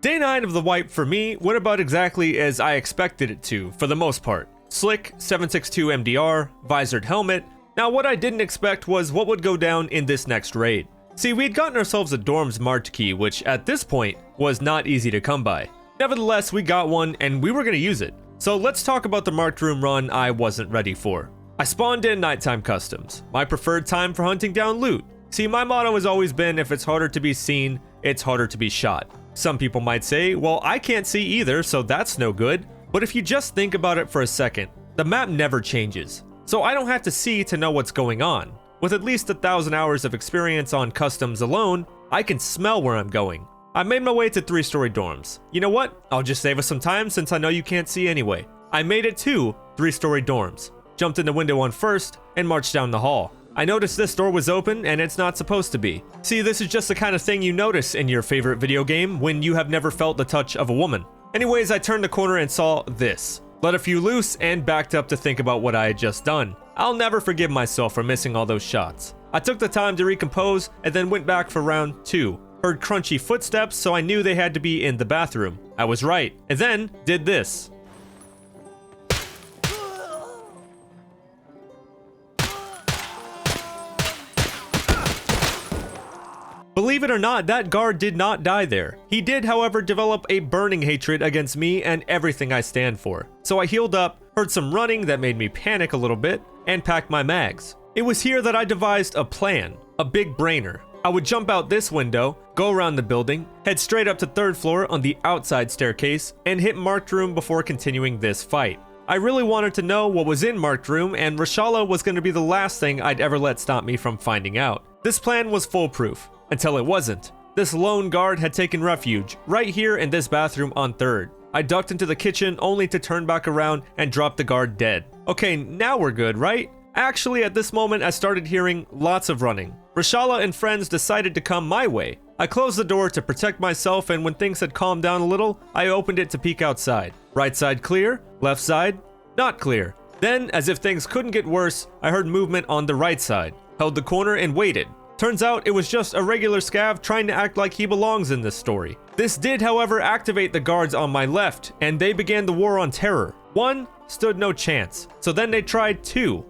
Day 9 of the wipe for me went about exactly as I expected it to, for the most part. Slick, 7.62 MDR, visored helmet. Now what I didn't expect was what would go down in this next raid. See, we'd gotten ourselves a dorm's marked key, which at this point was not easy to come by. Nevertheless, we got one and we were going to use it. So let's talk about the marked room run I wasn't ready for. I spawned in nighttime customs, my preferred time for hunting down loot. See, my motto has always been if it's harder to be seen, it's harder to be shot. Some people might say, well, I can't see either, so that's no good. But if you just think about it for a second, the map never changes. So I don't have to see to know what's going on. With at least 1,000 hours of experience on customs alone, I can smell where I'm going. I made my way to 3-story dorms. You know what? I'll just save us some time since I know you can't see anyway. I made it to 3-story dorms, jumped in the window on first, and marched down the hall. I noticed this door was open and it's not supposed to be. See, this is just the kind of thing you notice in your favorite video game when you have never felt the touch of a woman. Anyways, I turned the corner and saw this. Let a few loose and backed up to think about what I had just done. I'll never forgive myself for missing all those shots. I took the time to recompose and then went back for round 2. Heard crunchy footsteps, so I knew they had to be in the bathroom. I was right. And then did this. Believe it or not, that guard did not die there. He did, however, develop a burning hatred against me and everything I stand for. So I healed up, heard some running that made me panic a little bit, and packed my mags. It was here that I devised a plan, a big brainer. I would jump out this window, go around the building, head straight up to 3rd floor on the outside staircase, and hit marked room before continuing this fight. I really wanted to know what was in marked room, and Rashala was going to be the last thing I'd ever let stop me from finding out. This plan was foolproof. Until it wasn't. This lone guard had taken refuge right here in this bathroom on 3rd. I ducked into the kitchen only to turn back around and drop the guard dead. Okay, now we're good, right? Actually, at this moment, I started hearing lots of running. Rashala and friends decided to come my way. I closed the door to protect myself, and when things had calmed down a little, I opened it to peek outside. Right side clear, left side not clear. Then, as if things couldn't get worse, I heard movement on the right side. Held the corner and waited. Turns out it was just a regular scav trying to act like he belongs in this story. This did, however, activate the guards on my left, and they began the war on terror. 1 stood no chance, so then they tried 2.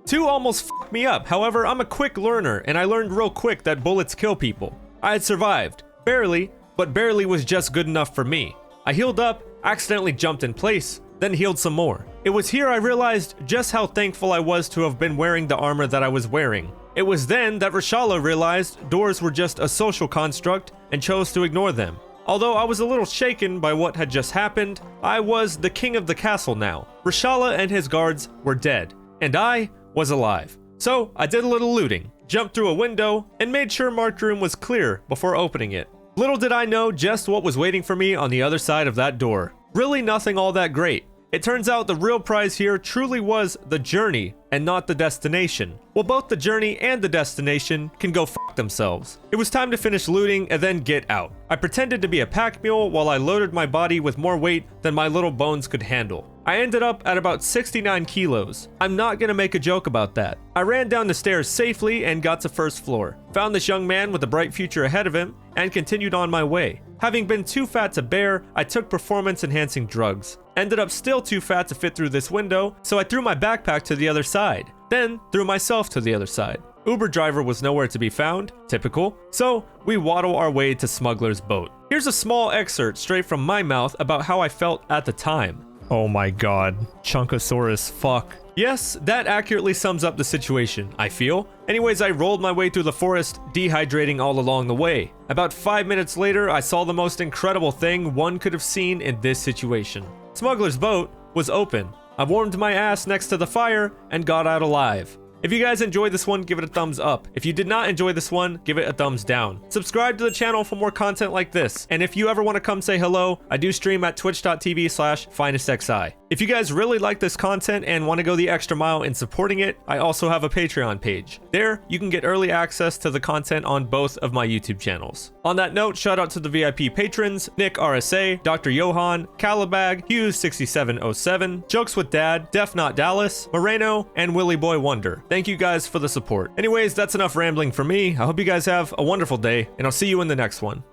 Two almost fucked me up. However, I'm a quick learner, and I learned real quick that bullets kill people. I had survived. Barely, but barely was just good enough for me. I healed up, accidentally jumped in place, then healed some more. It was here I realized just how thankful I was to have been wearing the armor that I was wearing. It was then that Rashala realized doors were just a social construct and chose to ignore them. Although I was a little shaken by what had just happened, I was the king of the castle now. Rashala and his guards were dead, and I was alive. So I did a little looting, jumped through a window, and made sure marked room was clear before opening it. Little did I know just what was waiting for me on the other side of that door. Really nothing all that great. It turns out the real prize here truly was the journey and not the destination. Well, both the journey and the destination can go fuck themselves. It was time to finish looting and then get out. I pretended to be a pack mule while I loaded my body with more weight than my little bones could handle. I ended up at about 69 kilos. I'm not gonna make a joke about that. I ran down the stairs safely and got to 1st floor. Found this young man with a bright future ahead of him and continued on my way. Having been too fat to bear, I took performance-enhancing drugs. Ended up still too fat to fit through this window, so I threw my backpack to the other side. Then threw myself to the other side. Uber driver was nowhere to be found, typical, so we waddle our way to Smuggler's boat. Here's a small excerpt straight from my mouth about how I felt at the time. Oh my god, Chunkosaurus fuck. Yes, that accurately sums up the situation, I feel. Anyways, I rolled my way through the forest, dehydrating all along the way. About 5 minutes later, I saw the most incredible thing one could have seen in this situation. Smuggler's boat was open. I warmed my ass next to the fire and got out alive. If you guys enjoyed this one, give it a thumbs up. If you did not enjoy this one, give it a thumbs down. Subscribe to the channel for more content like this. And if you ever want to come say hello, I do stream at twitch.tv/finestxi. If you guys really like this content and want to go the extra mile in supporting it, I also have a Patreon page. There, you can get early access to the content on both of my YouTube channels. On that note, shout out to the VIP patrons, Nick RSA, Dr. Johan, Calabag, Hughes6707, Jokes with Dad, Def Not Dallas, Moreno, and Willy Boy Wonder. Thank you guys for the support. Anyways, that's enough rambling for me. I hope you guys have a wonderful day, and I'll see you in the next one.